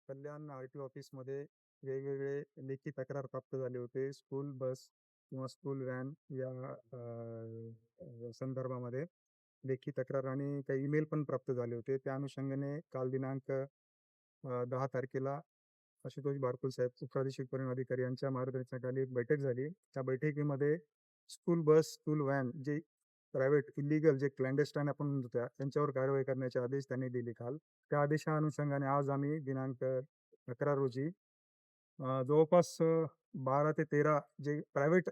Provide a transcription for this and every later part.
कल्याण R-T ऑफिसमध्ये वेगवेगळे लेखी तक्रार प्राप्त झाले होते. स्कूल बस किंवा स्कूल व्हॅन या संदर्भामध्ये लेखी तक्रार आणि काही ईमेल पण प्राप्त झाले होते. त्या अनुषंगाने काल दिनांक 10 तारखेला आशुतोष बारकुल साहेब, उपप्रादेशिक परिवहन अधिकारी यांच्या मार्गदर्शनाखाली एक बैठक झाली. त्या बैठकीमध्ये स्कूल बस, स्कूल व्हॅन जे प्रायव्हेट इल्लीगल जे क्लॅन्डेस्टाईन आपण म्हणतो त्यांच्यावर कारवाई करण्याचे आदेश त्यांनी दिले काल. त्या आदेशानुषंगाने आज आम्ही दिनांक 11 रोजी जवळपास 12 ते 13 जे प्रायव्हेट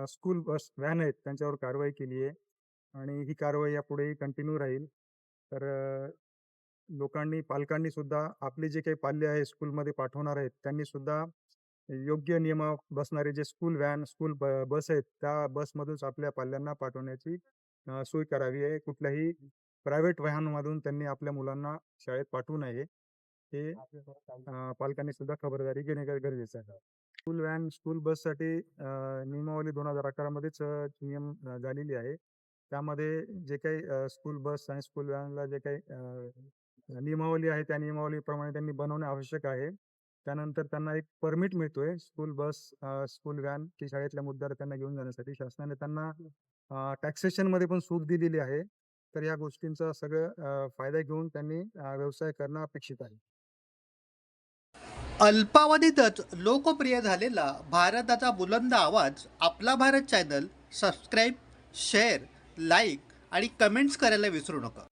स्कूल बस व्हॅन आहेत त्यांच्यावर कारवाई केली आहे आणि ही कारवाई यापुढेही कंटिन्यू राहील. तर लोकांनी, पालकांनी सुद्धा आपले जे काही पाल्य आहे स्कूलमध्ये पाठवणार आहेत, त्यांनी सुद्धा योग्य नियमा बसणारे जे स्कूल व्हॅन, स्कूल बस आहेत, त्या बसमधूनच आपल्या पाल्यांना पाठवण्याची सोय करावी आहे. कुठल्याही प्रायव्हेट वाहनामधून त्यांनी आपल्या मुलांना शाळेत पाठवू नये. हे पालकांनी सुद्धा खबरदारी घेणे गरजेचं आहे. स्कूल व्हॅन, स्कूल बससाठी नियमावली 2011 मध्येच नियम झालेली आहे. त्यामध्ये जे काही स्कूल बस आणि स्कूल व्हॅनला जे काही नियमावली आहे, त्या नियमावलीप्रमाणे त्यांनी बनवणे आवश्यक आहे. त्यानंतर त्यांना एक परमिट मिळतोय स्कूल बस, स्कूल व्हॅन की शाळेतल्या विद्यार्थ्यांना घेऊन जाण्यासाठी. शासनाने त्यांना टॅक्सेशनमध्ये पण सूट दिलेली आहे. तर या गोष्टींचा सगळं फायदा घेऊन त्यांनी व्यवसाय करणं अपेक्षित आहे. अल्पावधीतच लोकप्रिय झालेला भारताचा बुलंद आवाज आपला Bharat channel subscribe, share, like आणि कमेंट्स करायला विसरू नका.